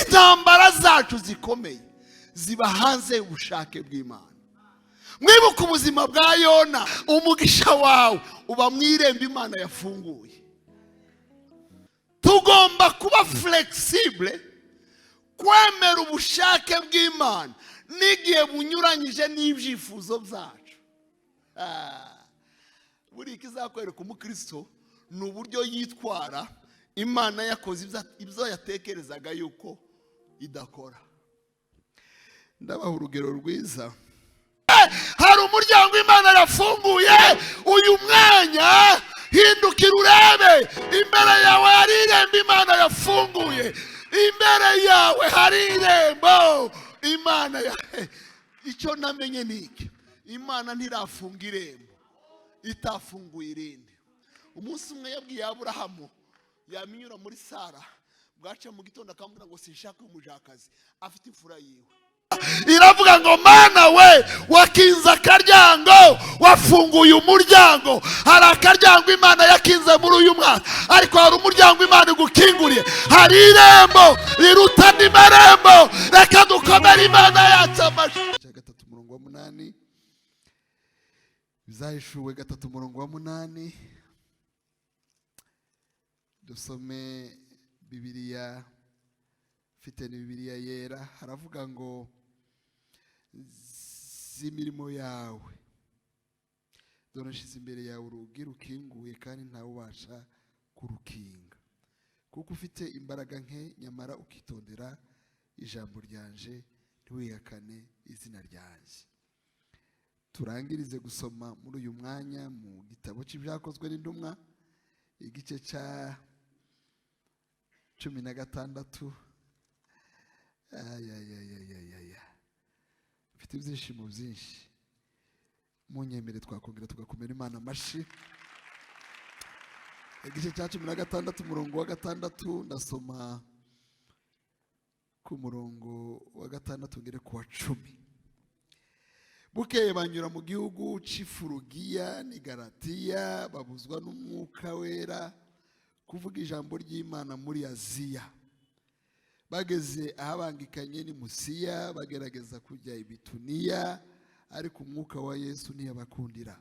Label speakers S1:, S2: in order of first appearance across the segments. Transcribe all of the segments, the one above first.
S1: intambara zacu zikomeye ziba hanze y'ubushake bw'Imana. Mwibuka ubuzima bwa Yona, umugisha wawe uba mu irembo Imana yafunguye. Tugomba kuba flexible, kwemera ubushake bw'Imana n'igihe bunyuranyije n'ibyifuzo byacu. Buri kizakwereka umukristo ni uburyo yitwara Imana yakoze ibyo yatekerezaga yuko idakora. Ndabaha urugero rwiza. Hari umuryango Imana yafunguye uyu mwanya, hindukira urebe imbere yawe hari irembo Imana yafunguye. Imbere yawe hari irembo Imana icyo namenye niki, Imana ntirafunga irembo itafunguye irindi. Umunsi umwe yabwiye Aburahamu yaminyura muri Sara, bwaca mu gitondo akamubwira ngo sinshaka umujakazi, afite imfura yiwe. Iravuga ngo Mana we wakinze akaryango, wafunguye umuryango. Hari akaryango Imana yakinze muri uyu mwaka, ariko hari umuryango Imana igukinguriye. Hari irembo riruta andi marembo. Reka dukomere Imana yacu amashyi. 3:8 Bizahishuwe 3:8. Dusome Bibiliya, mfite ni Bibiliya yera. Haravuga ngo z'imirimo yawe doneshize imbere yawe urugi rukinguye kandi ntawe ubasha kurukinga, kuko ufite imbaraga nke nyamara ukitondera ijambo ryanje ntiwihakane izina ryanje. Turangirize gusoma muri uyu mwanya mu gitabo cy'ibyakozwe n'intumwa, igice cya 16. Mfite ibyishimo byinshi, munyemere twakongera tugakomera Imana amashyi. Igice cya 16 umurongo wa 6, ndasoma ku murongo wa 6 ngere ku wa 10. Bukeye banyura mu gihugu cy'Ifurugiya ni Galatiya, babuzwa n'umwuka wera kuvuga ijambo ry'Imana muri Aziya. Bageze ahabangikanye ni Musiya, bagerageza kujya i Bituniya, ariko umwuka wa Yesu ntiyabakundira.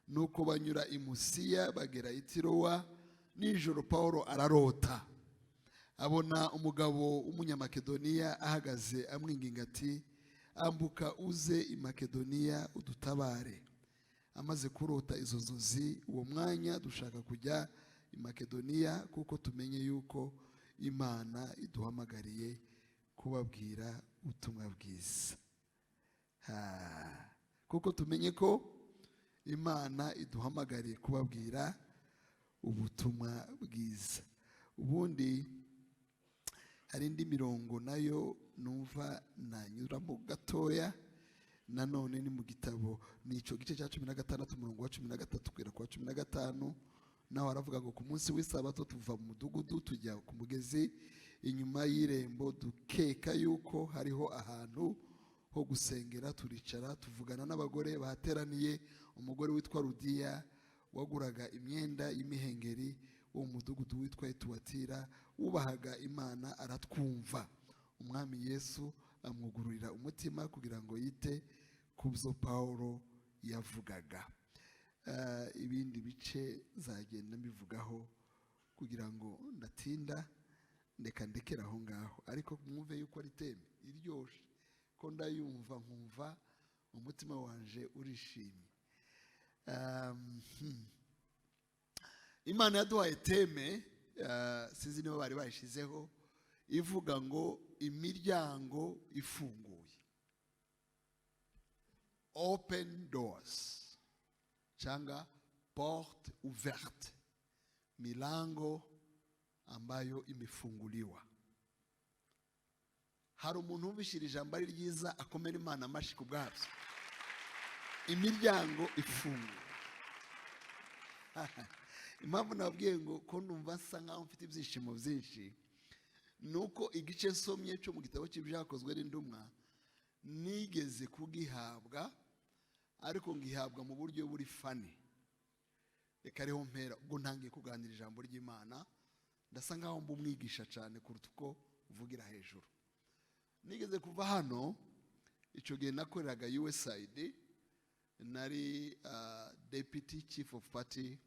S1: Nuko banyura i Musiya bagera i Tirowa. Nijoro Paulo ararota, abona umugabo w'umunyamakedoniya ahagaze amwinginga ati, ambuka uze i Makedoniya udutabare. Amaze kurota izo nzozi, uwo mwanya dushaka kujya i Makedoniya, kuko tumenye yuko Imana iduhamagariye kubabwira ubutumwa bwiza. Kuko tumenye ko Imana iduhamagariye kubabwira ubutumwa bwiza. Ubundi hari indi mirongo nayo numva nanyuramo gatoya, nanone ni mu gitabo nico gice cya 16 umurongo wa 13 kugera ku 15. Naho aravuga ngo ku munsi w'isabato tuva mu mudugudu tujya ku mugezi inyuma y'irembo, dukeka yuko hariho ahantu ho gusengera. Turicara tuvugana n'abagore bahateraniye. Umugore witwa Rudiya waguraga imyenda y'imihengeri wo mu mudugudu witwa Etuwatira wubahaga Imana aratwumva. Umwami Yesu amwugururira umutima kugira ngo yite ku byo Paulo yavugaga. Ibindi bice zagenda mbivugaho kugira ngo ndatinda, ndekera aho ngaho, ariko mwumve yuko ari teme iryoshe, ko ndayumva nkumva umutima wanje urishimye. Imana yaduhaye teme, sinzi niba bari bayishizeho, ivuga ngo imiryango ifunguye, open doors changa porte ouverte, milango ambayo imefunguliwa. Hari umuntu wumvishira ijambo ari ryiza akomera Imana amashyi ku bwabyo. Imiryango ifunguye. Impamvu nabwiye ngo ko numva nsa nkaho mfite ibyishimo byinshi, nuko igice nsomye cyo mu gitabo cy'ibyakozwe n'intumwa nigeze kugihabwa, ariko ngihabwa mu buryo buri fani. Reka ariho mpera ubwo ntangiye kuganira ijambo ry'Imana, ndasa nkaho mbumwigisha cyane kuruta uko uvugira hejuru. hejuru. Nigeze kuva hano icyo gihe nakoreraga USAID, nari deputy chief of party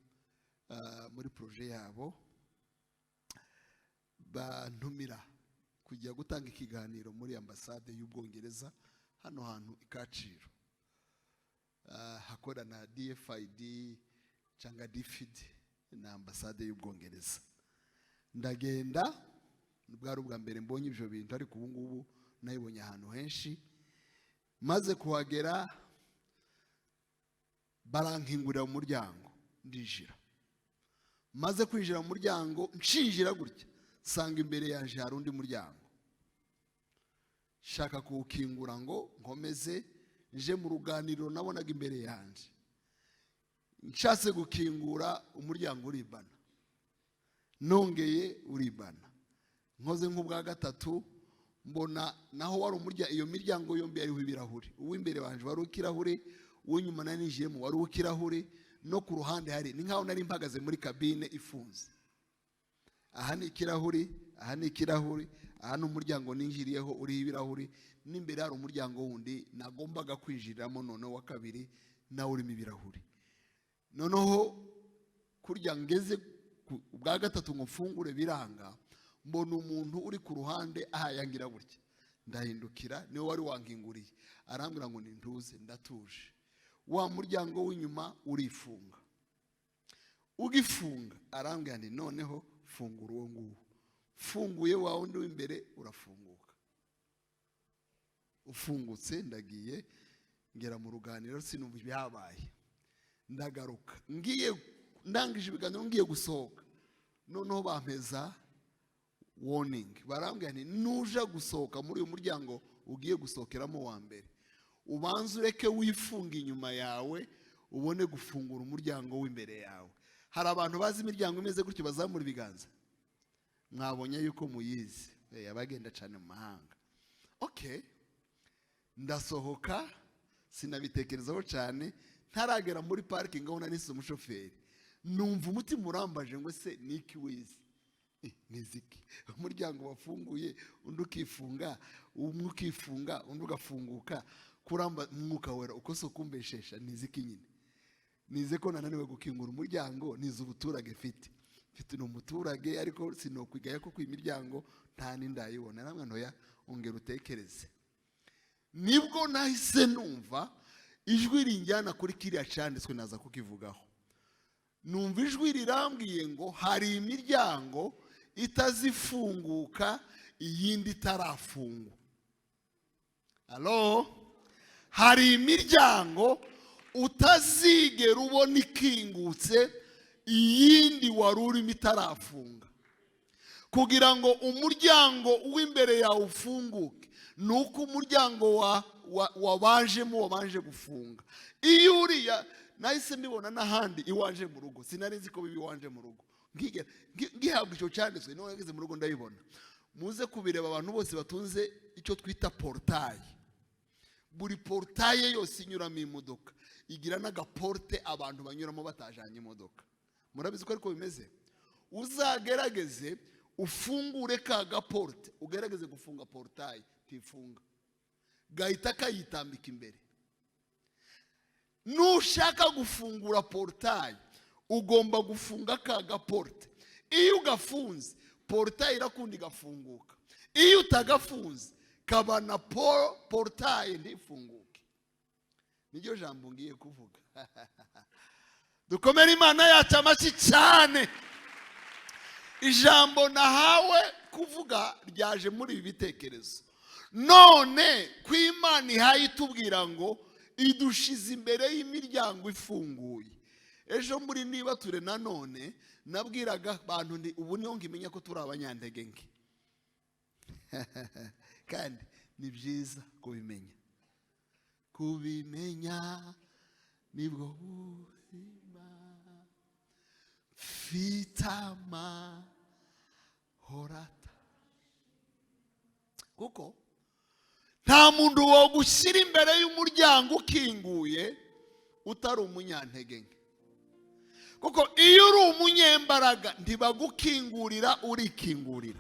S1: muri projet yabo, bantumira kujya gutanga ikiganiro muri ambasade y'Ubwongereza hano hantu Ikaciro, hakora na DFID cyangwa DFID na ambasade y'Ubwongereza. Ndagenda, bwari ubwa mbere mbonye ibyo bintu, ariko ubu ngubu nayibonye ahantu henshi. Maze kuhagera barankingurira mu muryango, ndinjira. Maze kwinjira mu muryango, nshinjira gutya sanga imbere yaje hari undi muryango. Shaka kuwukingura ngo nkomeze nje mu ruganiriro nabonaga imbere yanje. Nshatse gukingura umuryango uribana, nongeye uribana. Nkoze nk'ubwa gatatu mbona naho wari umuryango, iyo miryango yombi ariho ibirahuri. Uw'imbere wanje wari ukirahure, uw'inyuma naninjiyemo wari ukirahure, no ku ruhande hari ni nkaho nari mpagaze muri kabine ifunze. Aha ni ikirahuri, aha ni ikirahuri, aha ni umuryango ninjiriyeho uriho ibirahuri, n'imbere hari umuryango wundi nagombaga kwinjiriramo noneho wa kabiri nawe urimo ibirahuri. Noneho kurya ngeze ubwa gatatu ngo mfungure biranga, mbona umuntu uri ku ruhande ahayangira gutya. Ndahindukira, niwe wari wankinguriye, arambwira ngo nintuze. Ndatuje. Wa muryango w'inyuma urifunga. Ugifunga arambwira nti noneho fungura uwo nguwo. Funguye wa wundi w'imbere urafunguka. Ufungutse ndagiye ngera mu ruganiriro, sinumva ibyabaye. Ndagaruka ndangije ibiganiro ngiye gusohoka, noneho bampeza warning. Barambwira nti nuja gusohoka muri uyu muryango ugiye gusohokeramo wa mbere, ubanze ureke wifunga inyuma yawe ubone gufungura umuryango w'imbere yawe. Hari abantu bazi imiryango imeze gutyo bazamura ibiganza? Mwabonye yuko muyizi, abagenda cyane mu mahanga. Okay, ndasohoka, sinabitekerezaho cyane. Ntaragera muri parking aho nari umushoferi, numva umutima urambaje ngo se niki wizi? Niziki umuryango wafunguye undi ukifunga, umwe ukifunga undi ugafunguka, kuramba mwuka wera uko so kumbeshesha. Niziki nyine? Nize ko nananiwe gukingura umuryango, nize ubuturage mfite n'umuturage, ariko sinokwigaya ko Imiryango nta nindayibona. Namwe ntoya ongera utekereze. Nibwo nahise numva ijwi rinjyana kuri kiriya cyanditswe naza kukivugaho. Numva ijwi rirambwiye ngo hari imiryango itazifunguka iyindi itarafungwa. Alo, hari imiryango utazigera ubona ikingutse iyindi wari urimo itarafunga. Kugira ngo umuryango w'imbere yawe ufunguke, nuko umuryango wabanje gufunga. Iyo uriya nahise mbibona n'ahandi iwanje mu rugo, sinari nzi ko bibi iwanje mu rugo. Ngihabwa icyo cyanditswe, niho ngeze mu rugo ndabibona. Muze kubireba abantu bose batunze icyo twita portail. Buri portail yose inyuramo imodoka igira n'agaporte abantu banyuramo batajanye imodoka. Murabizi ko ariko bimeze? Uzagerageze ufungure ka gaporte, ugerageze gufunga portail, tifunga, gahita kayitambika imbere. Nushaka gufungura portail ugomba gufunga ka gaporte. Iyo ugafunze portail irakundi gafunguka, iyo utagafunze kabana portail ndifunguke. Niryo jambo ngiye kuvuga. Dukomere Imana yacu amashyi cyane. Ijambo nahawe kuvuga ryaje muri ibi bitekerezo. None ku Imana ihaye itubwira ngo idushize imbere y'imiryango ifunguye. Ejo muri niba ture nanone nabwiraga abantu ndi ubu niyo ngimenya ko turi abanyantege nke. Kandi ni byiza kubimenya. Kubimenya nibwo buzima. Fitama horata. Kuko nta muntu wo gushyira imbere y'umuryango ukinguye utari umunyantege nke. Kuko iyo uri umunyembaraga ntibagukingurira urikingurira.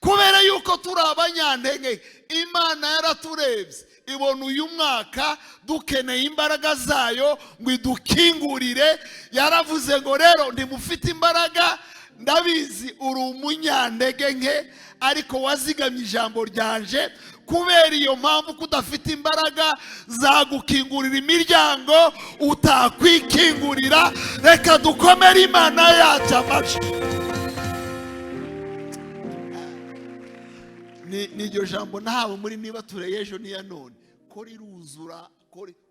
S1: Kubera yuko turi abanyantege. Imana yaraturebye ibona uyu mwaka dukeneye imbaraga zayo ngo idukingurire. Yaravuze ngo rero ndimufite imbaraga, ndabizi uri umunyantege nke, ariko wazigamye ijambo ryanje. Kubera iyo mpamvu kudafite imbaraga zagukingurira imiryango utakwikingurira. Reka dukomere Imana yacu amashyi. Niryo jambo nahawe muri niba tureye ejo niya none, ko riruzura,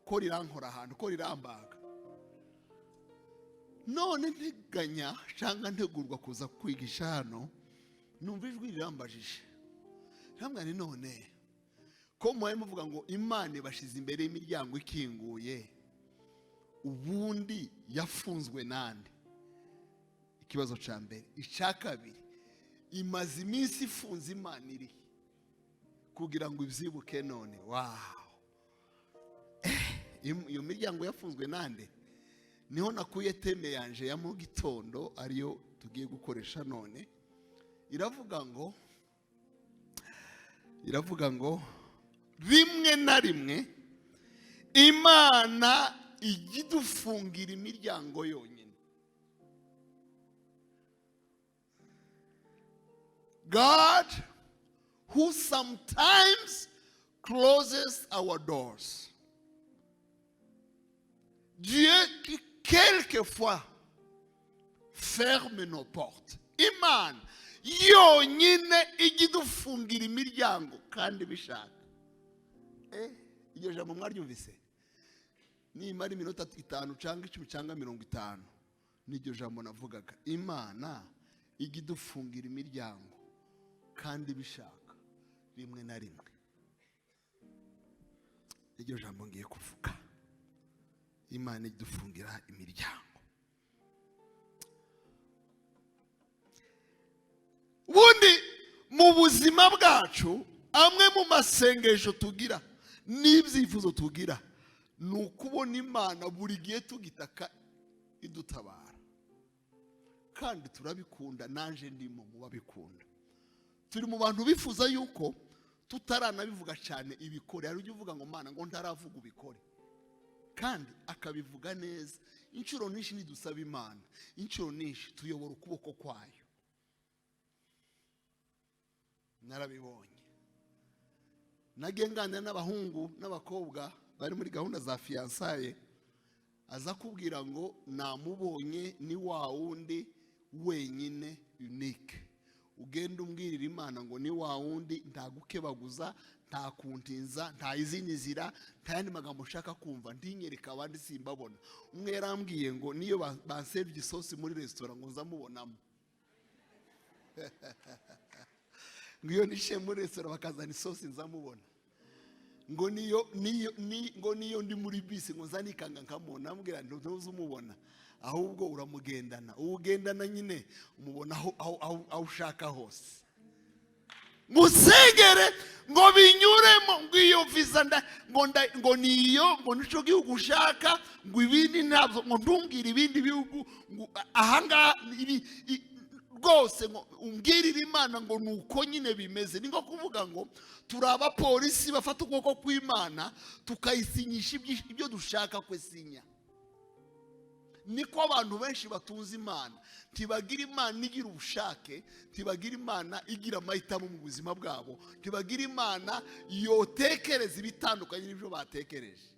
S1: ko rirankora ahantu, ko rirambaga. None nteganya cyangwa ntegurwa kuza kwigisha hano, numva ijwi rirambajije. Hamwe ni none ko muhaye muvuga ngo Imana ibashize imbere y'imiryango ikinguye, ubundi yafunzwe nande? Ikibazo ca mbere. Icya kabiri, imaze iminsi ifunze Imana iri kugira ngo ibyibuke none. Wow, iyo miryango yafunzwe nande? Niho nakuye teme yanje ya mu gitondo, ariyo tugiye gukoresha none. Iravuga ngo rimwe na rimwe Imana igidufungira imiryango yonyine. God who sometimes closes our doors. Dieu qui quelquefois ferme nos portes. Imana yonyine igidufungira imiryango kandi bishaka. Iryo jambo mwaryumvise? Nimara iminota 5 cyangwa 10 cyangwa 50, niryo jambo navugaga. Imana igidufungira imiryango kandi bishaka rimwe na rimwe. Iryo jambo ngiye kuvuga. Imana igidufungira imiryango. Bundi mu buzima bwacu, amwe mu masengesho tugira n'ibyifuzo tugira ni ukubona Imana buri gihe tugitaka idutabara. Kandi turabikunda, nanje ndimo mu babikunda. Turi mu bantu bifuza yuko tutaranabivuga cyane ibikore. Hari ujye uvuga ngo Mana ngo ntaravuga ubikore, kandi akabivuga neza. Inshuro nyinshi nidusaba Imana, inshuro nyinshi tuyobora ukuboko kwayo. Narabibonye. Nagenganira n'abahungu n'abakobwa bari muri gahunda za fiançailles, aza kubwira ngo namubonye ni wa wundi wenyine unique. Ugenda umbwirira Imana ngo ni wa wundi ntagukebaguza, nta kuntinza, nta izindi nzira, nta yandi magambo ushaka kumva, ntinyereka abandi simbabona. Umwe yarambwiye ngo niyo bansevye isosi muri restaurant ngo nzamubonamo. Ngiyo nishe muri restaurant bakazana isosi nzamubona. Ngo niyo ndi muri bisi ngo nzanikanga nkamubona. Ambwira ntuzumubona, ahubwo uramugendana. Ugendana nyine umubona aho ushaka hose. Musengere ngo binyuremo, ngo iyo visa ngo niyo, ngo nico gihugu ushaka, ngo ibindi ntabwo, ngo ntumbwire ibindi bihugu, ngo ahanga rwose ngo umbwirire Imana ngo nuko nyine bimeze. Ni ngo kuvuga ngo turaba polisi bafata ukuboko kw'Imana tukayisinyisha ibyo dushaka kwesinya. Niko abantu benshi batunze Imana, tibagira Imana igira ubushake, tibagira Imana igira amahitamo mu buzima bwabo, tibagira Imana yotekereza ibitandukanye n'ibyo batekereje.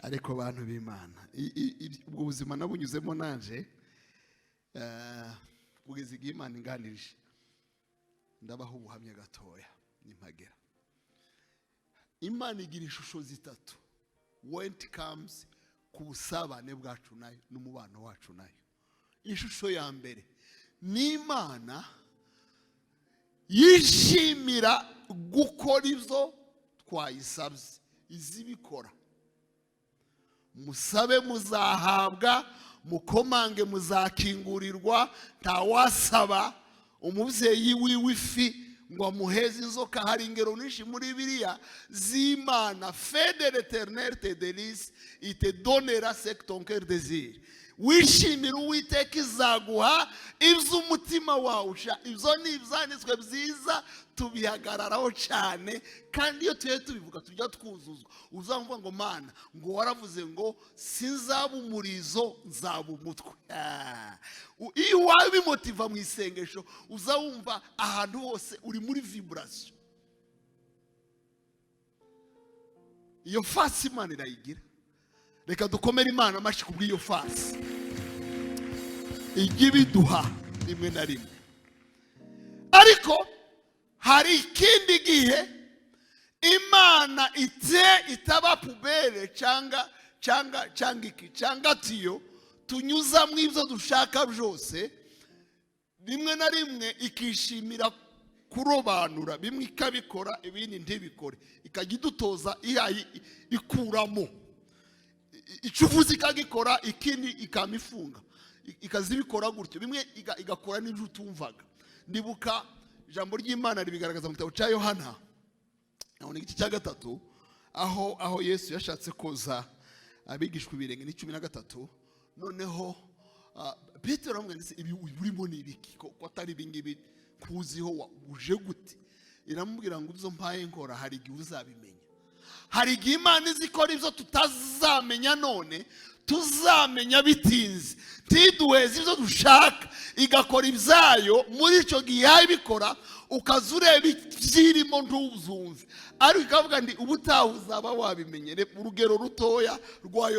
S1: Ariko abantu b'Imana, ubwo buzima nabunyuzemo nanje, kugeza igihe Imana inganirije. Ndabaho ubuhamya gatoya nimpagera. Imana igira ishusho zitatu when it comes ku busabane bwacu nayo n'umubano wacu nayo. Ishusho ya mbere ni Imana yishimira gukora ibyo twayisabye, izibikora. Musabe muzahabwa, mukomange muzakingurirwa. Ntawasaba umubyeyi w'ifi ngo amuheze inzoka. Hari ingero nyinshi muri Bibiliya z'Imana. Fais de l'Éternel tes délices, il te donnera ce que ton cœur désire. Wishimira Uwiteka izaguha ibyo umutima wawe ushaka. Ibyo ni ibyanditswe byiza tubihagararaho cyane, kandi iyo tuye tubivuga tujya twuzuzwa. Uzamva ngo Mana ngo waravuze ngo sinzaba umurizo nzaba umutwe. Iyo wabimotiva mu isengesho uzawumva ahantu hose uri muri vibration. Iyo fasi Imana irayigira. Reka dukomere Imana amashi kubw'iyo fasi ijya ibiduha rimwe na rimwe. Ariko hari ikindi gihe Imana itaba pubere cyangwa tiyo tunyuza mu ibyo dushaka byose. Rimwe na rimwe ikishimira kurobanura, bimwe ikabikora ibindi ntibikore, ikajya idutoza ikuramo. Icuvuze ikagikora ikindi ikamifunga, ikazibikora gutyo, bimwe igakora n'ibyo utumvaga. Ndibuka ijambo ry'Imana ribigaragaza mu gitabo cya Yohana naho igice cya 3 aho Yesu yashatse koza abigishwa ibirenge ni 13. Noneho Petero aramwanditse ibi urimo ni ibiki ko atari ibingibi kuziho uje gute? Iramubwira ngo ibyo mpaye nkora hari igihe uzabimenya. Hari igihe Imana izikora ibyo tutazamenya none tuzamenya bitinze. Ntiduheze ibyo dushaka, igakora ibyayo muri icyo gihe yabikora ukazureba ibyirimo ntuzumve. Ariko ikavuga ndi ubutaha uzaba wabimenye. Urugero rutoya rwa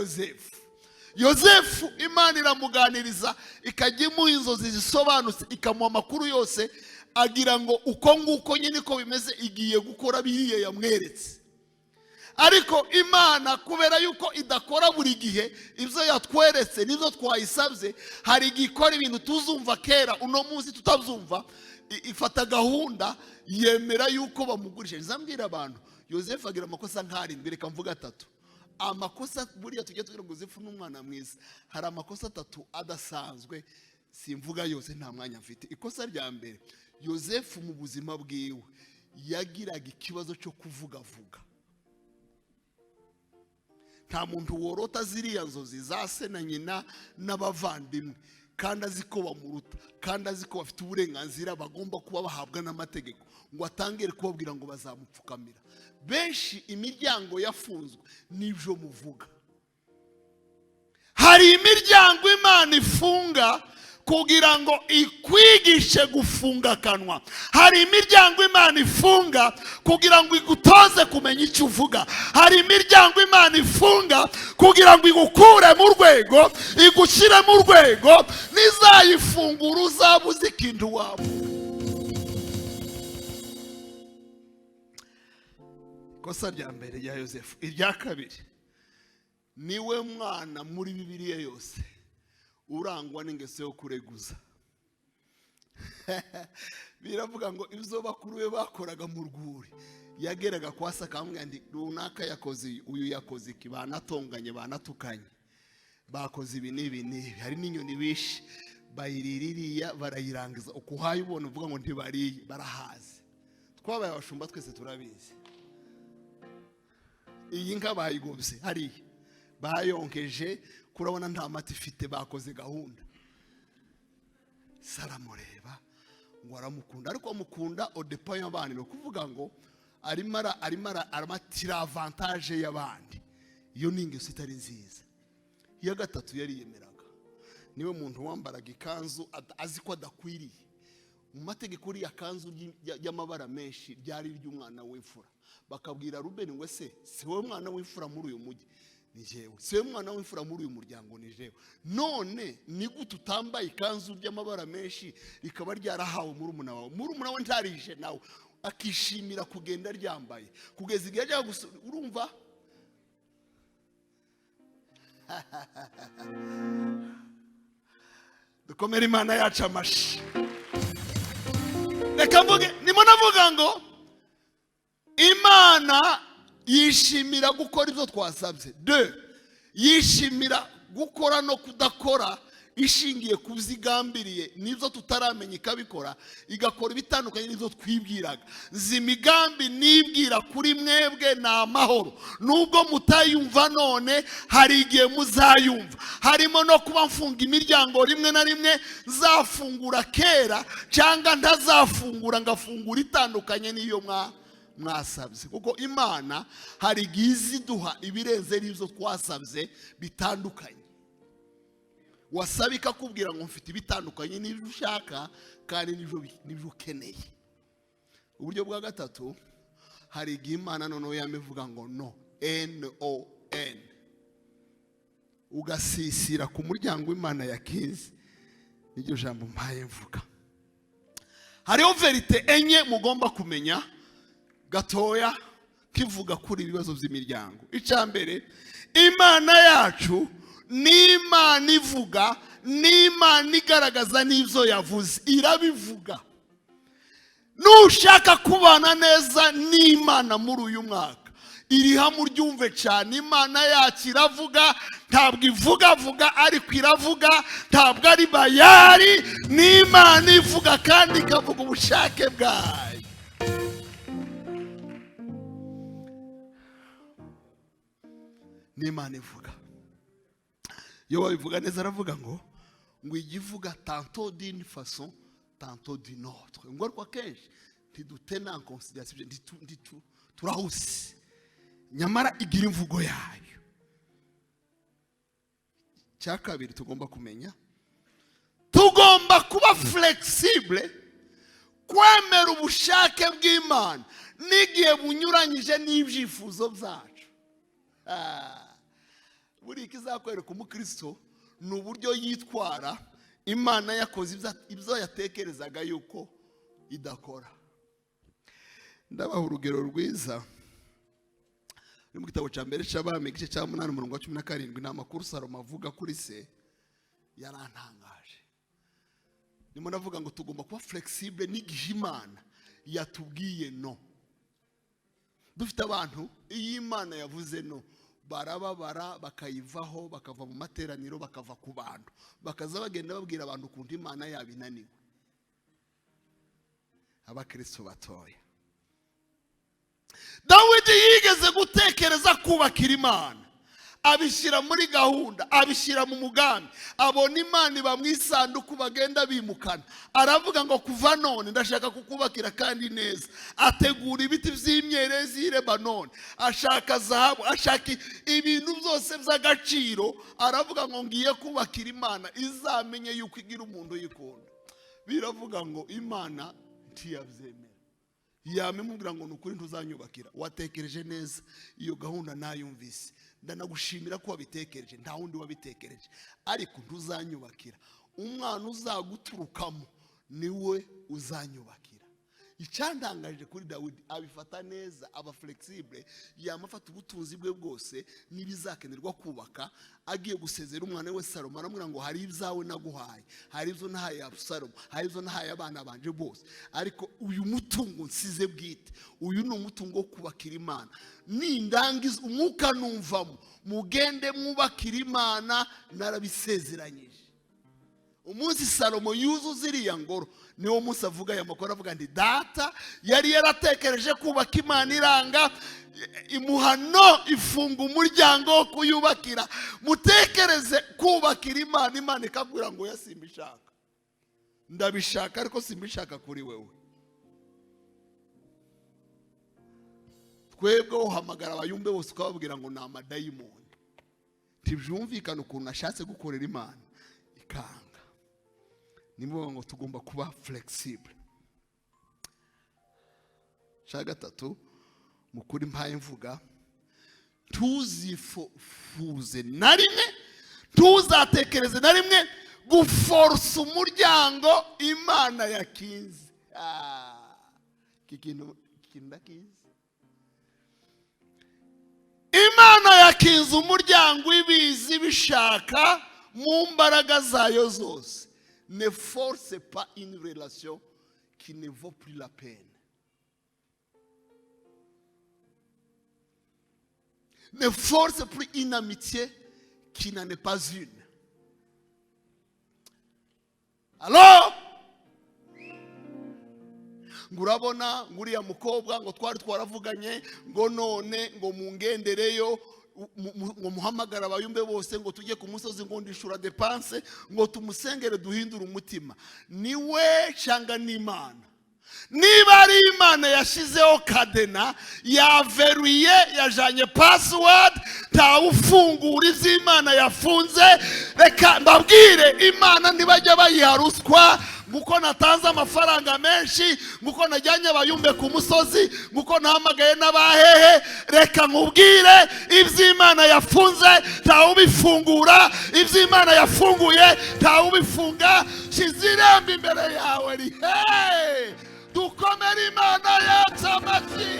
S1: Yozefu Imana iramuganiriza ikajya imuha inzozi zisobanutse, ikamuha amakuru yose, agira ngo uko nguko nyine ko bimeze igiye gukora biriya yamweretse. Ariko Imana kubera yuko idakora buri gihe ibyo yatweretse n'ibyo twayisabye, hari igikora ibintu tuzumva kera uno munsi tutabyumva, ifata gahunda yemera yuko bamugurisha. Nzambwira abantu Yozefu agira amakosa nk'arindwi, reka mvuga 3. Amakosa buriya tujye tugira ngo Yozefu n'umwana mwiza, hari amakosa 3 adasanzwe, simvuga yose nta mwanya mfite. Ikosa rya mbere, Yozefu mu buzima bwiwe yagiraga ikibazo cyo kuvugavuga. Nta muntu worota ziriya nzozi za se na nyina n'abavandimwe, kandi azi ko bamuruta, kandi azi ko bafite uburenganzira bagomba kuba bahabwa n'amategeko, ngo atangire kubabwira ngo bazamupfukamira. Benshi imiryango yafunzwe n'ibyo muvuga. Hari imiryango Imana ifunga kugira ngo ikwigishe gufunga kanwa. Hari imiryango Imana ifunga kugira ngo igutoze kumenya icyo uvuga. Hari imiryango Imana ifunga kugira ngo igukure mu rwego, igushyire mu rwego, nizayifungura uzabuze ikintu wabo. Kosa rya mbere ya Yozefu. Irya kabiri, niwe mwana muri Bibiliya yose urangwa n'ingeso yo kureguza. Biravuga ngo ibyo bakuru be bakoraga mu rwuri, yageraga kwa se akamubwira ndi runaka yakoze, uyu yakoze iki, banatonganye banatukanye, bakoze ibi n'ibi n'ibi. Hari n'inyoni bishe bayiriririya barayirangiza, ukuhaye ubona uvuga ngo ntibariye, barahaze. Twabaye abashumba twese turabizi. Iyi nka bayigobye hariya bayonkeje, kurabona nta mata ifite, bakoze gahunda. Saramureba ngo aramukunda, ariko amukunda odepa y'abandi, no kuvuga ngo aramatira avantage y'abandi. Iyo ni ingeso itari nziza. Iya gatatu yariyemeraga. Niwe muntu wambaraga ikanzu azi ko adakwiriye. Mu mategeko uri akanzu y'amabara menshi ryari ry'umwana w'imfura. Bakabwira Rubeni ngo se wowe mwana w'imfura muri uyu mujyi? Ni jewe. Se wowe mwana w'imfura muri uyu muryango? Ni jewe. None ni gute utambaye ikanzu ry'amabara menshi rikaba ryarahawe murumuna wawe? Murumuna we ntarije nawe akishimira kugenda ryambaye kugeza igihe ajya urumva. Dukomere Imana yacu amashi. Reka mvuge, nimo navuga ngo Imana yishimira gukora ibyo twasabye. 2, yishimira gukora no kudakora ishingiye kuzigambiriye nizo tutaramenya ikabikora igakora ibitandukanye nizo twibwiraga. Zimigambi nibwira kuri mwebwe na amahoro, nubwo mutayumva none hari igihe muzayumva. Harimo no kuba mfunga imiryango rimwe na rimwe zafungura kera cyangwa ntazafungura ngafungura itandukanye niyo mwasabye, kuko Imana hari igihe iziduha ibirenze n'ibyo twasabye bitandukanye. Wasaba ikakubwira ngo mfite ibitandukanye n'ibyo ushaka kandi n'ibyo ukeneye. Uburyo bwa gatatu, hari igihe Imana noneho yamevuga ngo no, N-O-N, ugasisira ku muryango Imana yakinze. Niryo jambo mpaye mvuga. Hariho verite enye mugomba kumenya gatoya kivuga kuri ibibazo by'imiryango. Icambere, Imana yacu ni Imana ivuga, ni Imana igaragaza n'ibyo yavuze, irabivuga. Nushaka kubana neza n'Imana muri uyu mwaka, iri hamwe uryumve cyane. Imana yacu iravuga, ntabwo ivuga ariko iravuga, ntabwo ari bayari. Ni Imana ivuga kandi ikavuga ubushake bwayo. Ni Imana ivuga. Yo babivuga neza, aravuga ngo igivuga tantôt d'une façon tantôt d'une autre. Ngo ariko kenshi ntidutena en considération, turahuse, nyamara igira imvugo yayo. Cya kabiri tugomba kumenya, tugomba kuba flexible, kwemera ubushake bw'Imana n'igihe bunyuranyije n'ibyifuzo byacu. Buri kizakwereka umukristo ni uburyo yitwara. Imana yakoze ibyo yatekerezaga yuko idakora. Ndabaha urugero rwiza mu gitabo cya mbere cy'Abami igice cya 8:17. Ni amakuru Salomo avuga kuri se, yarantangaje. Ndimo ndavuga ngo tugomba kuba flexible n'igihe Imana yatubwiye no. Dufite abantu iyo Imana yavuze no barababara bakayivaho, bakava mu materaniro, bakava ku bantu, bakaza bagenda babwira abantu ukuntu Imana yabinaniwe. Abakristo batoya, Dawidi yigeze gutekereza kubakira Imana, abishyira muri gahunda, abishyira mu mugambi, abona Imana iba mu isanduku bagenda bimukana. Aravuga ngo kuva none ndashaka kukubakira kandi neza. Ategura ibiti by'imyerezi y'i Lebanoni, ashaka zahabu, ashaka ibintu byose by'agaciro. Aravuga ngo ngiye kubakira Imana izamenye yuko igira umuntu yikunda. Biravuga ngo Imana ntiyabyemera. Yamemubwira ngo nukuri ntuzanyubakira. Watekereje neza, iyo gahunda nayumvise, ndanagushimira ko wabitekereje, nta wundi wabitekereje, ariko ntuzanyubakira. Umwana uzaguturukamo niwe uzanyubakira. Icyandangaje kuri Dawidi, abifata neza, aba flexible, yamafata ubutunzi bwe bwose n'ibizakenerwa kubaka. Agiye gusezera umwana we Salomo, aramubwira ngo hari ibyawe naguhaye, hari ibyo nahaye Salomo, hari ibyo nahaye abana banje bose, ariko uyu mutungo nsize bwite, uyu ni umutungo wo kubakira Imana. Nindangiza umwuka numvamo, mugende mwubakira Imana, narabisezeranyije. Umunsi Salomo yuzuza iriya ngoro, niwo munsi avuga aya makuru, avuga ndi data yari yaratekereje kubaka Imana iranga, imuhano ifunga umuryango wo kuyubakira. Mutekereze kubakira Imana, Imana ikabwira ngo yasimbishaka, ndabishaka ariko simbishaka kuri wewe. Twebwe uhamagara abayumbe bose ukababwira ngo ni amadayimoni, ntibyumvikana ukuntu ashatse gukorera Imana ikanga. Nimbo ngo tugomba kuba flexible. Cya gatatu, mukuri mpaye mvuga, tuzifuze na rimwe, tuzatekereze na rimwe guforce umuryango Imana yakinze. Kikintu ndakizi. Imana yakinze umuryango ibizi bishaka mu mbaraga zayo zose. Ne force pas une relation qui ne vaut plus la peine. Ne force plus une amitié qui n'en est pas une. alo ngo urabona nguriya mukobwa ngo twari twaravuganye ngo none ngo mungendereyo ngo muhamagara abayumbe bose ngo tujye ku musozi ngo ndishura depanse ngo tumusengere duhindure umutima. Niwe cyangwa n'Imana? Niba ari Imana yashizeho kadena yaveruye yajanye password ntawufungura ivy'Imana yafunze, reka mbabwire Imana ntibajya bayiha ruswa nguko natanze amafaranga menshi, nguko najyanye abayumbe ku musozi, nguko nahamagaye n'abahehe. Reka nkubwire ivy'Imana yafunze ntawubifungura, ivy'Imana yafunguye ntawubifunga. Shizirembe imbere yawe rihe dukomere Imana yacu amashyi.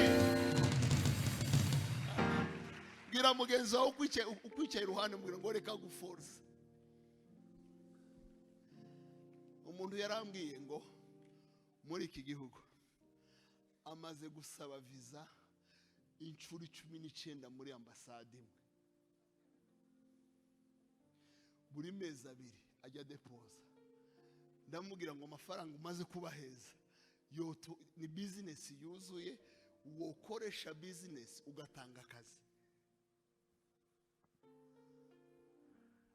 S1: Bwira mugenzi wawe ukwicaye iruhande mbwira ngo reka guforce. Umuntu yarambwiye ngo muri iki gihugu amaze gusaba visa inshuro 19 muri ambasade imwe, buri mezi abiri ajya depoza. Ndamubwira ngo amafaranga umaze kubaheza yoto ni business yuzuye, wokoresha business ugatanga akazi.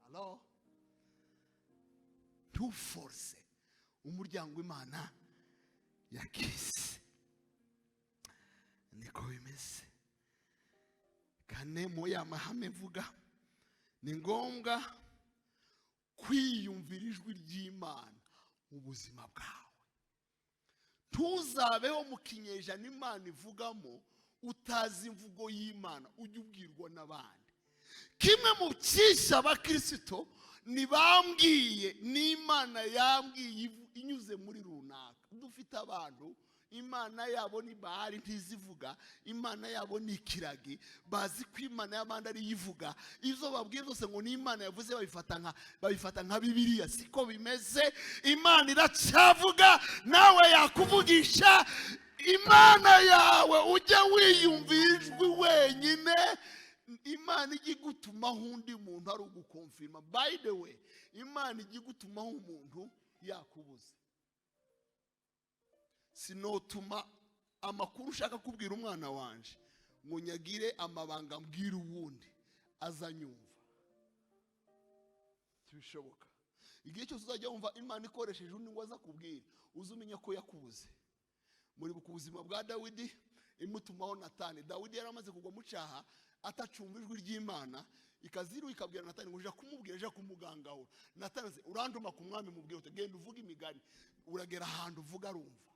S1: Hello, to force umuryango Imana yakise niko bimeze. Kane mu yamahame mvuga ni ngombwa kwiyumvira ijwi ry'Imana mu buzima bwawe. Tuzabeho mu kinyejana Imana ivugamo utazi imvugo y'Imana ujye ubwirwa n'abandi. Kimwe mu cyisha abakristo nibambwiye n'Imana yambwiye inyuze muri runaka. Dufite abantu Imana yabo ni bahari ntizivuga, Imana yabo ni ikiragi, bazi ko Imana y'abandi ari yivuga. Izo babwiye zose ngo ni Imana yavuze babifata nka Bibiliya. Siko bimeze. Imana iracyavuga, nawe yakuvugisha. Imana yawe ujya wiyumvira ijwi wenyine. Imana igigutumaho undi muntu ari ugukonfirma. By the way, Imana igigutumaho umuntu yakubuza. Sinotuma amakuru ushaka kubwira umwana wanje ngo nyagire amabanga mbwira uwundi azanyumva. Tibishoboka. Igihe cyose uzajya wumva Imana ikoresheje undi ngo aza kubwira, uzumenya ko yakubuze. Muri bukubuzima bwa Dawidi imutumaho Natani. Dawidi yaramaze kugwa mu cyaha atacumva ijwi ry'Imana, ikaziru ikabwira Natani ngo uja kumubwira, aja kumugangahura. Natani ati uranduma ku mwami mubwira uti genda uvuga imigani. Uragera ahantu uvuga arumva.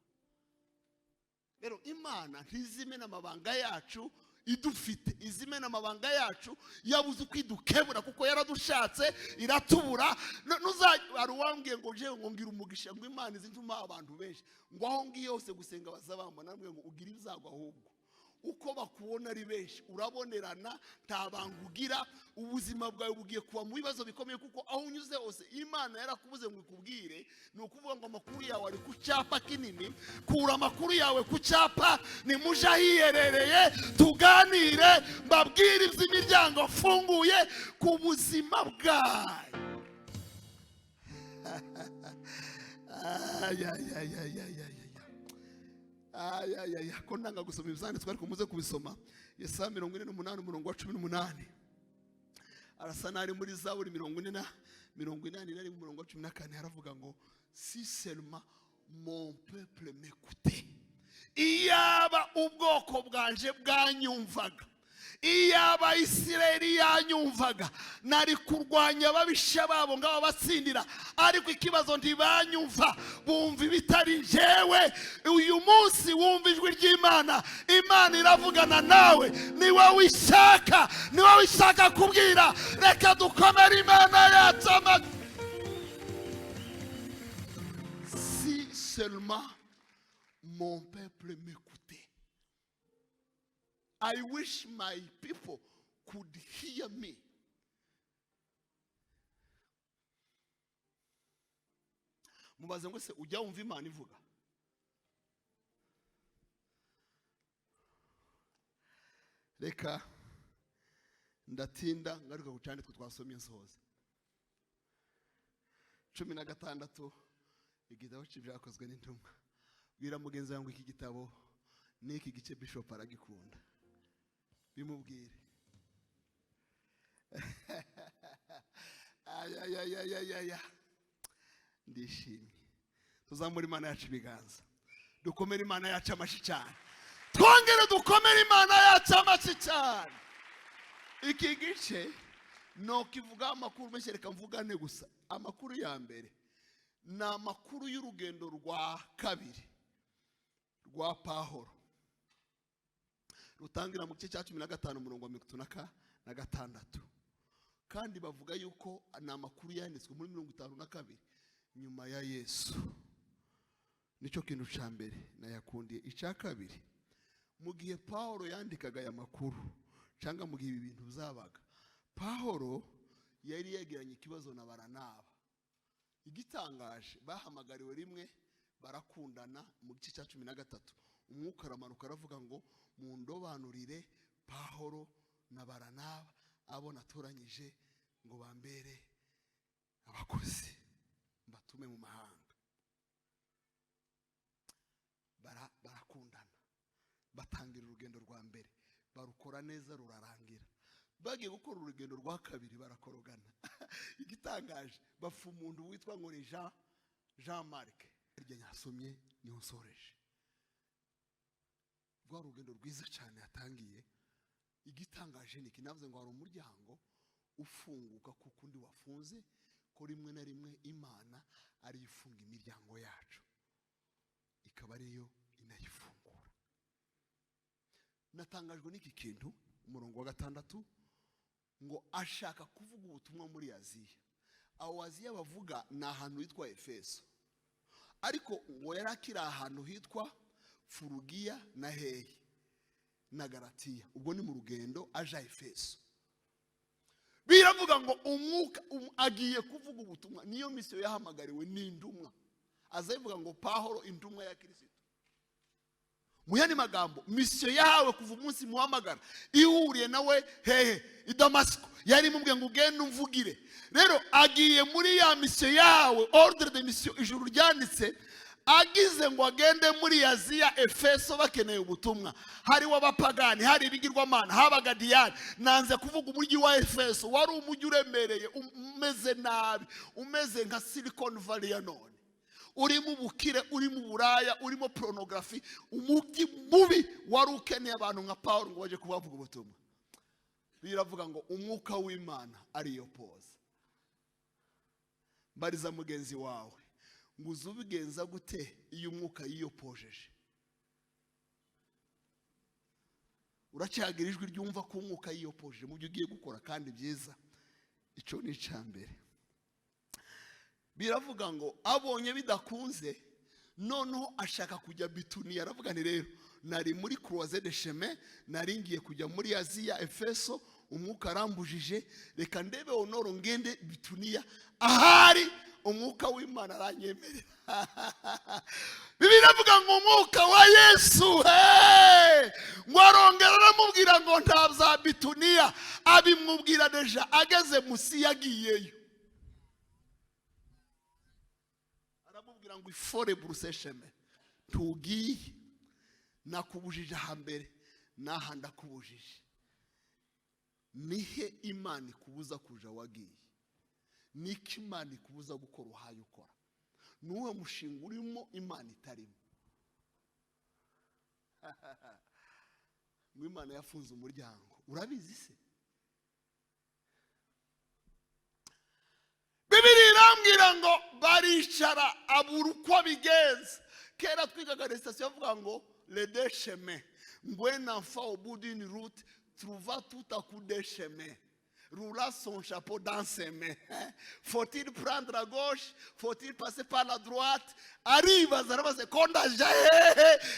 S1: Rero Imana ntizimena amabanga yacu idufite, izimena amabanga yacu yabuze kwidukebura kuko yaradushatse iratubura. Ari wambwiye ngo je ngo ngira umugisha ngo Imana izintuma abantu benshi ngo aho ngiye hose gusenga bazabamba, namwe ngo ugira ibizagwa ahubwo uko bakubona ari benshi urabonerana ntabangugira. Ubuzima bwawe bugiye kuba mu bibazo bikomeye kuko aho unyuze hose Imana yarakubuze ngo ikubwire. Ni ukuvuga ngo amakuru yawe ari ku cyapa kinini. Kura amakuru yawe ku cyapa, nimuja hiherereye tuganire, mbabwire iby'imiryango afunguye ku buzima bwawe. Ko nanga gusoma ibyanditswe ariko muze kubisoma. Yesaya 48 umurongo wa 18 arasa nari muri Zaburi 40 umurongo wa 14 haravuga ngo si seulement mon peuple m'écoutait. Iyaba ubwoko bwanje bwanyumvaga, iyaba Isirayeli yanyumvaga, nari kurwanya ababisha babo ngabo batsindira. Ariko ikibazo ntibanyumva, bumva ibitari njyewe. Uyu munsi wumva ijwi ry'Imana. Imana iravugana nawe, niwe wishaka kubwira. Reka dukomere Imana yacu amashyi. Si seulement mon peuple m'écoutait. I wish my people could hear me. Mubaze ngo se ujya wumva Imana ivuga? Reka ndatinda ngaruka gucane twe twasomye nsoza. 16 igitabo cy'ibyakozwe n'intumwa. Bwira mugenzi wangu iki gitabo n'iki gice Bishop aragikunda. Bimubwire. Aya. Ndishimye. Tuzamura Imana yacu ibiganza. Dukomere Imana yacu amashi cyane. Twongere dukomere Imana yacu amashi cyane. Iki gice no kivuga amakuru menshi, reka mvugane gusa. Amakuru ya mbere ni amakuru y'urugendo rwa kabiri rwa Pawulo, rutangira mu gice cya 15 umurongo wa 36, kandi bavuga yuko ni amakuru yanditswe muri 52 nyuma ya Yesu. Nicyo kintu cya mbere nayakundiye. Icya kabiri, mu gihe Pawulo yandikaga aya makuru cyangwa mu gihe ibi bintu byabaga, Pawulo yari yegeranye ikibazo na Baranaba. Igitangaje, bahamagariwe rimwe barakundana. Mu gice cya 13 umwuka aramanuka aravuga ngo mundobanurire Pawulo na Baranaba abo natoranyije ngo bambere abakozi mbatume mu mahanga. Barakundana, batangira urugendo rwa mbere, barukora neza rurarangira. Bagiye gukora urugendo rwa kabiri barakorogana. Igitangaje, bafu umuntu witwa ngo ni Jean Marc. Iryo nyasomye niho nsoreje. Rwa rugendo rwiza cyane yatangiye. Igitangaje ni kinavuze ngo hari umuryango ufunguka kuko undi wafunze, ko rimwe na rimwe Imana ari ifunga imiryango yacu, ikaba ariyo inayifungura. Natangajwe n'iki kintu, umurongo wa 6, ngo ashaka kuvuga ubutumwa muri Aziya. Aho Aziya bavuga ni ahantu hitwa Efeso, ariko ngo yarakiri ahantu hitwa Furugiya na Heyi na Galatiya. Ubwo ni mu rugendo aja Efeso. Biravuga ngo umwuka agiye kuvuga ubutumwa, niyo misiyo yahamagariwe n'indumwa. Azavuga ngo Pawulo indumwa ya Kristo. Muyani magambo, misiyo yahawe kuva umunsi muhamagara ihuriye nawe hehe i Damasiko. Yari mubwiye ngo ugende umvugire. Rero agiye muri ya misiyo yahawe, ordre de mission ijuru ryanditse, agize ngo agende muri Aziya Efeso bakeneye ubutumwa. Hari w'abapagani, hari ibigirwamana, habaga Diyani. Nanze kuvuga umujyi wa Efeso wari umujyi uremereye, umeze nabi, umeze nka Silicon Valley ya none. Urimo ubukire, urimo uburaya, urimo pornography, umujyi mubi wari ukeneye abantu nka Pawulo ngo baje kubavuga ubutumwa. Biravuga ngo umwuka w'Imana ariyo poza. Mbariza mugenzi wawe ngo uzubigenza gute iyo umwuka yiyopojeje? Uracyagira ijwi ryumva ko umwuka yiyopojeje mu byo ugiye gukora kandi byiza. Icyo ni icambere. Biravuga ngo abonye bidakunze, noneho ashaka kujya Bituniya. Aravuga ni rero nari muri croisée de chemin, nari ngiye kujya muri Aziya Efeso, umwuka arambujije, reka ndebe honoro ngende Bituniya, ahari umwuka w'Imana aranyemerera. Bibiliya ivuga ngo umwuka wa Yesu ngo arongera aramubwira ngo ntabza Bituniya, abimubwira deja ageze musi yagiyeyo. Aramubwira ngo ifore brusesheme, tugiye nakubujije hambere naha ndakubujije. Nihe Imana ikubuza kuja wagiye? Niki Imana ikubuza gukora uhaye ukora? Nuwe mushinga urimo Imana itarimo? Ngo Imana yafunze umuryango, urabizi se? Bibiliya irambwira ngo baricara abura uko bigenza. Kera twigaga restation yavuga ngo le deux chemins. Ngo un enfant au bout d'une route trouva tout à coup des chemins. Roula son chapeau dans ses mains. Faut-il prendre à gauche? Faut-il passer par la droite? Arriva zarabaze kondaje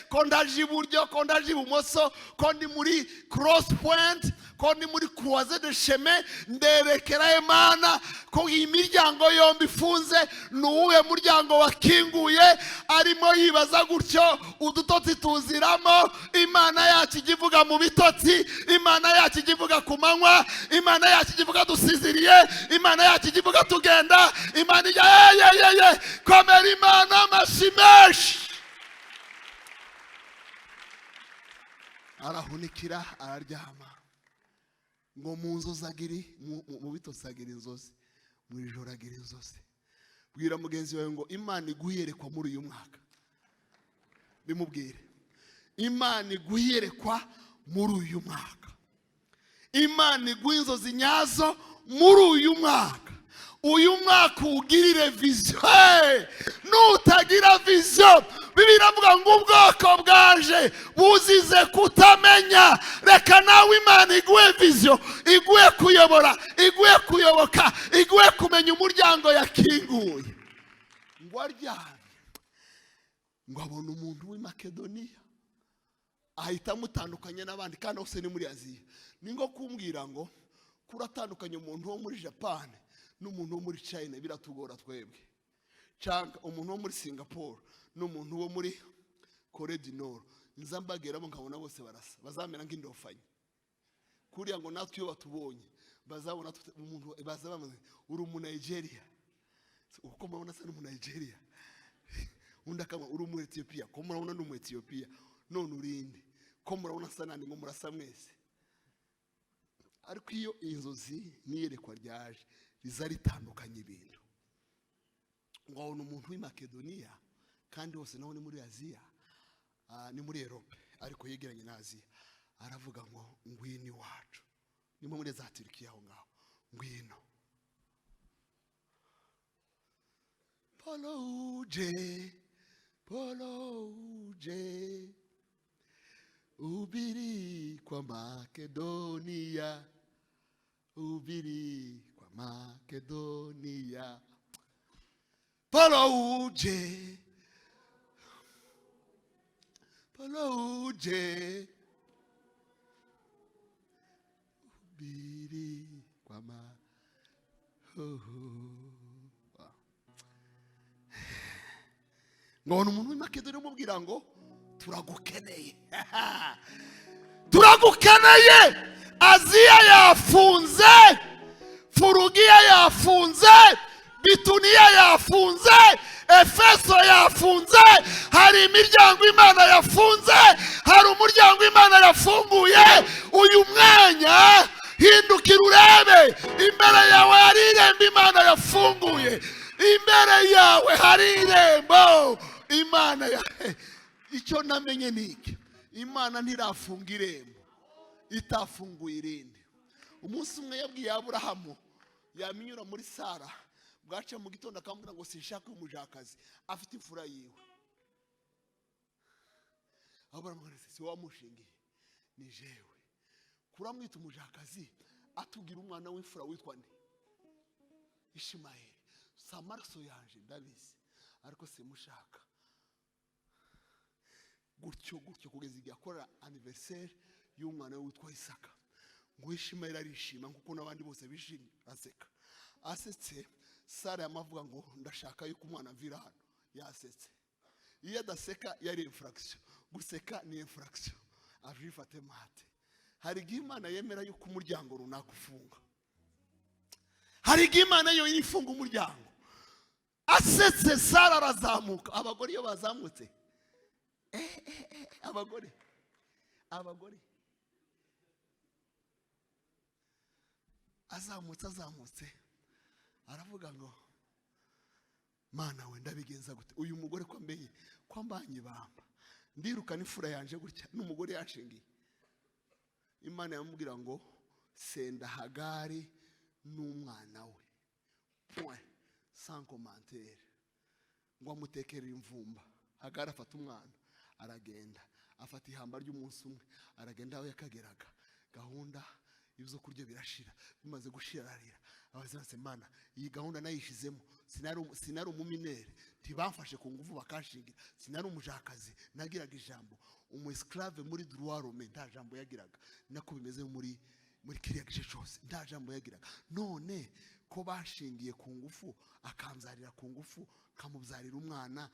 S1: kondaje iburyo kondaje ibumoso kondi muri cross point kondi muri croisée de chemin. Nderekera Imana ko imiryango yombi ifunze, nuwe muryango wakinguye arimo yibaza gutyo udutotsi tuziramo. Imana yacu igivuga mu bitotsi, Imana yacu igivuga ku manywa, Imana yacu ivuga dusiziriye, Imana yacu ivuga tugenda, Imana ye komera Imana amashyi menshi. Arahunikira araryama ngo mu nzozi agiri mu bitotsi agira inzozi, mu ijoro agira inzozi. Bwira mugenzi wawe ngo Imana iguyerekwa muri uyu mwaka. Bimubwire Imana iguyerekwa muri uyu mwaka. Imana iguha inzozi nyazo muri uyu mwaka. Uyu mwaka ugirire vision. Nutagira vision, Bibiliya ivuga ngo ubwoko bwaje buzize kutamenya. Reka nawe Imana iguhe vision, iguhe kuyobora, iguhe kuyoboka, iguhe kumenya umuryango yakinguye. Ngo aryamye ngo abona umuntu w'i Makedoniya, ahita amutandukanya n'abandi kandi hose ni muri Aziya. Ni ngo kumbwira ngo kuratandukanya umuntu wo muri Japan n'umuntu wo muri China biratugora twebwe. Cyangwa umuntu wo muri Singapore n'umuntu wo muri Korea du Nord, nzambageramo nkabona bose barasa, bazamera nk'indofanya. Kuriya ngo natwe iyo batubonye bazabona umuntu bazabamaze uri mu Nigeria, uko mubona asa n'umu Nigeria, undi akaba uri mu Ethiopia, ko murabona n'umu Ethiopia, none urinde ko murabona asa nandi ngo murasa mwese. Ariko iyo inzozi niyerekwa ryaje riza ritandukanye ibintu. Ngo abona umuntu w'i Makedoniya kandi hose naho ni muri Aziya, ni muri Europe ariko yegeranye na Aziya. Aravuga ngo ngwini wacu, ni muri za Turkiya aho ngaho, ngwino Polo uje ubiri kwa Makedoniya, ubiri kwa Makedoniya. Polo uje ubiri kwa Ngona umuntu w'i Makedoniya umubwira ngo turagukeneye. Turagukeneye. Aziya yafunze, Furugiya yafunze, Bituniya yafunze, Efeso yafunze. Hari imiryango Imana yafunze, hari umuryango Imana yafunguye. Uyu mwanya hindukira urebe, imbere yawe hari irembo Imana yafunguye. Imbere yawe hari irembo Imana icyo namenye niki, Imana ntirafunga irembo itafunguye irindi. Umunsi umwe yabwiye Aburahamu yaminyura muri Sara, bwaca mu gitondo akambwira ngo sinshaka umujakazi, afite imfura yiwe. Aburahamu si wamushingiye, ni jewe. Kuramwita umujakazi atugira umwana w'imfura witwa nde? Ishimayeli. Samaraso yanje ndabizi ariko simushaka. Gutyo kugeza igihe akora anniversaire y'umwana we witwa Isaka. Ngo Ishimayeli arishima nkuko n'abandi bose bishimye, aseka. Asetse Sara yamavuga ngo ndashaka yuko umwana mvira hano, yasetse. Iyo adaseka yari infraction, guseka ni infraction. Avifate mate. Hari igihe Imana yemera yuko umuryango runaka ufunga. Hari igihe Imana yo yifunga umuryango. Asetse Sara arazamuka. Abagore iyo bazamutse, abagore azamutse aravuga ngo Mana we ndabigenza gute? Uyu mugore ko mbeye ko mbanye bamba, ndiruka n'ifura yanje gutya n'umugore yashingiye. Imana yamubwira ngo senda Hagari n'umwana we, point sans commentaire, ngo amutekere imvumba. Hagari afata umwana aragenda, afata ihamba ry'umunsi umwe aragenda aho yakageraga. Gahunda ibyo kurya birashira, bimaze gushira ararira. Abazanse Mana iyi gahunda nayishizemo, sinari umuminere, tibamfashe ku nguvu bakashingira, sinari umujakazi, nagiraga ijambo. Umu esclave muri droit romain nta jambo yagiraga, nako bimeze muri kiriya gice cyose nta jambo yagiraga. None ko bashingiye ku ngufu akamzarira ku ngufu kamubyarira umwana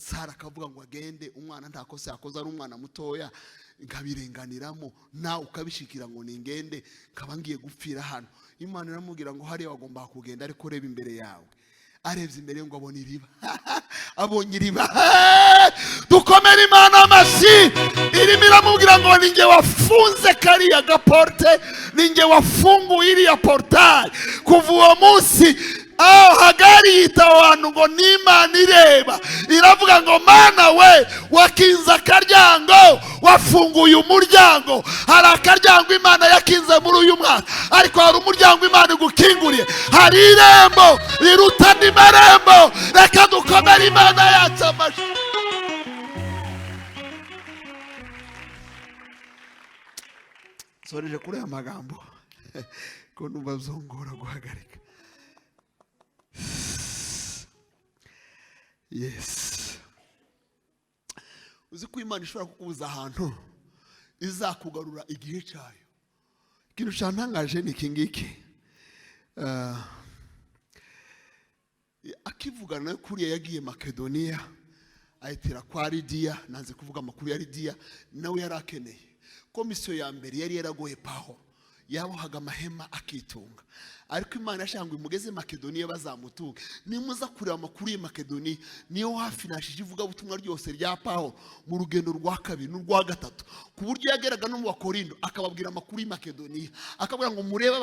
S1: Sara akavuga ngo agende umwana nta kosa yakoze ari umwana mutoya nkabirenganiramo nawe ukabishikira ngo ningende kabangiye gupfira hano Imana iramubwira ngo hariya wagomba kugenda ariko reba imbere yawe arebye imbere ngo abone iriba abonye iriba dukomere Imana amashyi irimo iramubwira ngo ninjye wafunze kariya gaporte ninjye wafunguye iriya portail kuva uwo munsi Hagari yita abantu ngo n'Imana ireba iravuga ngo Mana we wakinze akaryango wafunguye umuryango hari akaryango Imana yakinze muri uyu mwaka ariko hari umuryango Imana igukinguriye hari irembo riruta andi marembo reka dukomere Imana yacu amashyi soreje kuri aya magambo ko numva zongora guhagarika Yes. Uzi ko Imana ishobora kukubuza ahantu izakugarura igihe cyayo. Ikintu cyantangaje ni kingiki. Akivugana kuri yagiye Makedonia ayitira kwa Lidia nanze kuvuga amakuru ya Lidia nawe yarakeneye. Komisiyo ya mbere yari yaragoye paho. Yabohaga amahema akitunga ariko Imana yashanga imugeze Makedonia bazamutuka nimuza kureba amakuru ya Makedonia niyo hafi nashije ivuga butumwa ryose rya Paul mu rugendo rwa kabiri n'urwa gatatu ku buryo yageraga no mu Bakorindo akababwira amakuru ya Makedonia akabwira ngo murebe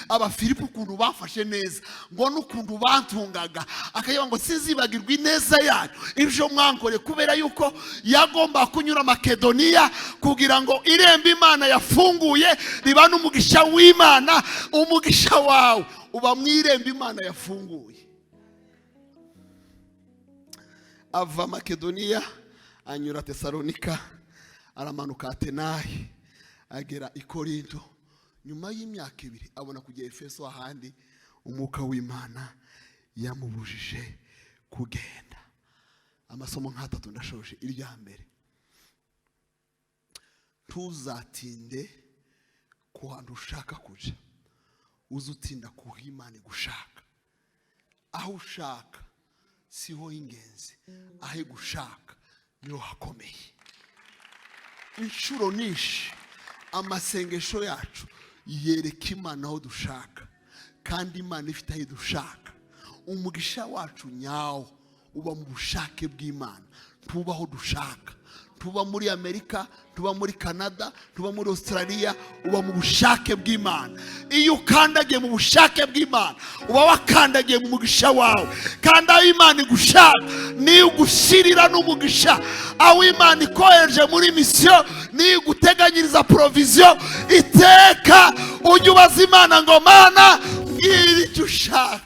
S1: abafilipi ukuntu bafashe neza ngo n'ukuntu bantungaga akayiba ngo sizibagirwa ineza yanyu ibyo mwankore kubera yuko yagomba kunyura Makedonia kugira ngo irembe Imana yafunguye riba n'umugisha w'Imana umugisha wawe uba mwirembe Imana yafunguye ava Makedonia anyura Tesalonika aramanuka Atenayi agera i Korinto nyuma y'imyaka 2 abona kujya Efeso ahandi umwuka w'Imana yamubujije kugenda amasomo nk'atatu ndashoje irya mbere tuzatinde ku hantu ushaka kuja uzutinda kuha Imana gushaka aho ushaka siho ingenzi ahe gushaka niho hakomeye inshuro nishi amasengesho yacu yereka Imana aho dushaka kandi Imana ifite aho dushaka umugisha wacu nyawo uba mu bushake bw'Imana tubaho dushaka tuba muri Amerika tuba muri Canada tuba muri Australia uba mu bushake bw'Imana iyo ukandagiye mu bushake bw'Imana uba wakandagiye mu mugisha wawe kandi aho Imana igushaka ni ugushirira n'umugisha aho Imana ikohereje muri mission ni uguteganyiriza provision iteka ujye ubaza Imana ngo Mana mbwira icyo ushaka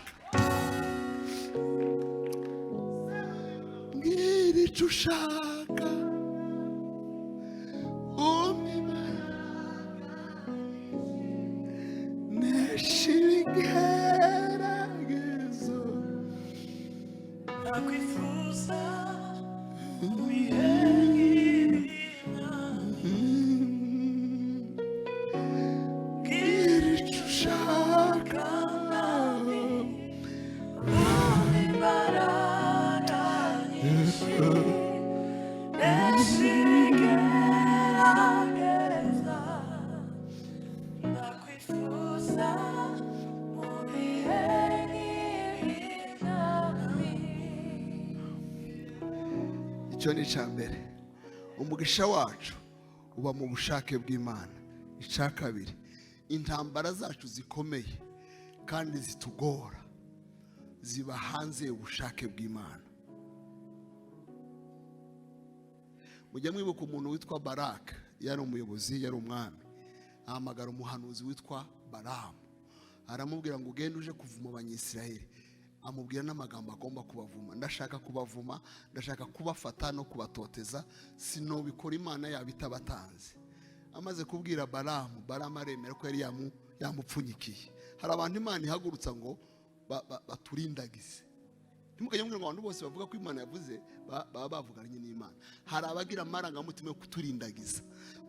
S1: mbwira icyo ushaka
S2: WIFUZA
S1: icyo ni cyambere umugisha wacu uba mu bushake bw'Imana icya kabiri intambara zacu zikomeye kandi zitugora ziba hanze y'ubushake bw'Imana mujya mwibuka umuntu witwa Baraka yari umuyobozi yari umwami ahamagara umuhanuzi witwa Balamu aramubwira ngo ugende uje kuvuma abanyisiraheli amubwira n'amagambo agomba kubavuma ndashaka kubavuma ndashaka kubafata no kubatoteza sino bikora Imana yabitabatanze amaze kubwira Balamu aremera ko yari yamupfunyikiye hari abantu Imana ihagurutsa ngo baturindagize ntimukajye ngo abantu bose bavuga ko Imana yavuze baba bavuganye n'Imana hari abagira amarangamutima yo kuturindagiza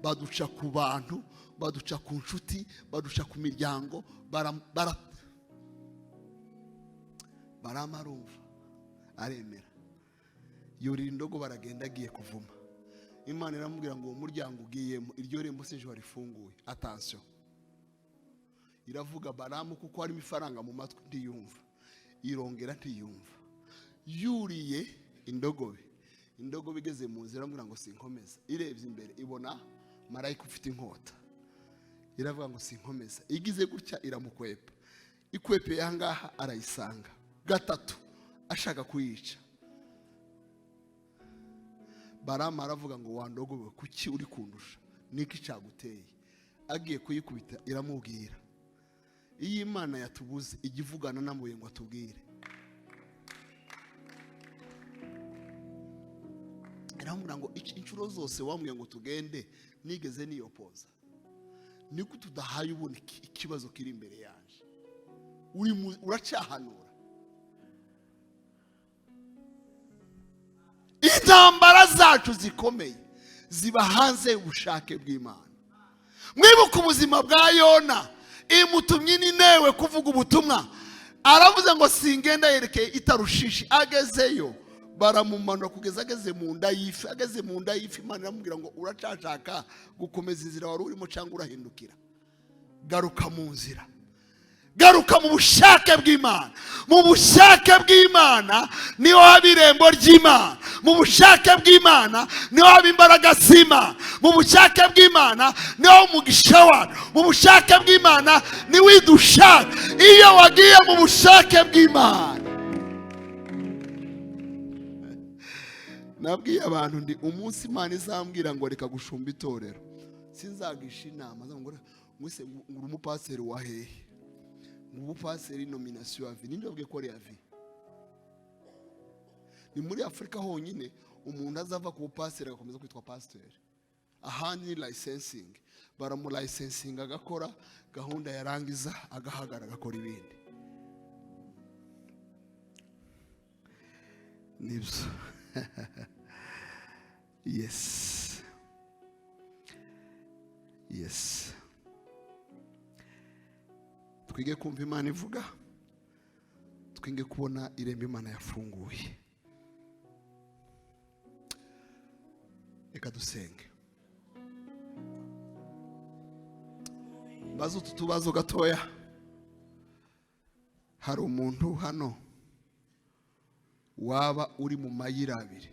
S1: baduca ku bantu baduca ku nshuti baduca ku miryango Baramu arumva aremera yurira indogo baragenda agiye kuvuma. Imana iramubwira ngo uwo muryango ugiyemo iryo rembo sinjye rifunguye. Attention, iravuga Baramu kuko harimo ifaranga mu matwi ntiyumva, irongera ntiyumva. Yuriye indogobe, indogobe igeze mu nzira iramubwira ngo sinkomeza. Irebye imbere ibona marayika ufite inkota, iravuga ngo sinkomeza. Igize gutya iramukwepa, ikwepe yangaha arayisanga gatatu ashaka kuyica. Baramu aravuga ngo wandogobe kuki uri kundusha, niki cyaguteye? Agiye kuyikubita iramubwira iyi Imana yatubuze igivugana namuye ngo atubwire. Iramubwira ngo inshuro zose wambwiye ngo tugende nigeze niyopoza, niko tudahaye ubona ikibazo kiri imbere yanje, uracyahanura. Intambara zacu zikomeye ziba hanze y'ubushake bw'Imana. Mwibuka ubuzima bwa Yona, imutumye Ninewe kuvuga ubutumwa, aravuze ngo singenda yerekeye itarushishi. Agezeyo baramumanura kugeza ageze mu nda y'ifi. Ageze mu nda y'ifi Imana iramubwira ngo uracashaka gukomeza inzira wari urimo cyangwa urahindukira? Garuka mu nzira, garuka mu bushake bw'Imana. Mu bushake bw'Imana niho haba irembo ry'Imana. Mu bushake bw'Imana niho haba imbaraga z'Imana. Mu bushake bw'Imana niho umugisha wacu. Mu bushake bw'Imana niho idushaka. Iyo wagiye mu bushake bw'Imana, nabwiye abantu ndi umunsi Imana izambwira ngo reka gushumba itorero, sinzagisha inama ngo mwese ngura umupasiteri wa hehe, ubupasiteri nomination ya vi. Ninde wabwiye ko ari ya vi? Ni muri Afrika honyine umuntu azava ku bupasiteri agakomeza kwitwa pasiteri. Ahandi ni licensing, baramu licensing agakora gahunda yarangiza agahagara agakora ibindi. Nibyo. Yes. Yes. Twige kumva Imana ivuga, twige kubona irembo Imana yafunguye. Reka dusenge. Bazo tutubazo gatoya. Hari umuntu hano waba uri mu mayira abiri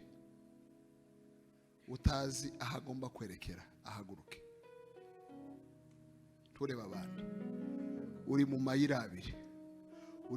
S1: utazi ahagomba kwerekera? Ahaguruke tureba abantu. Uri mu mayira abiri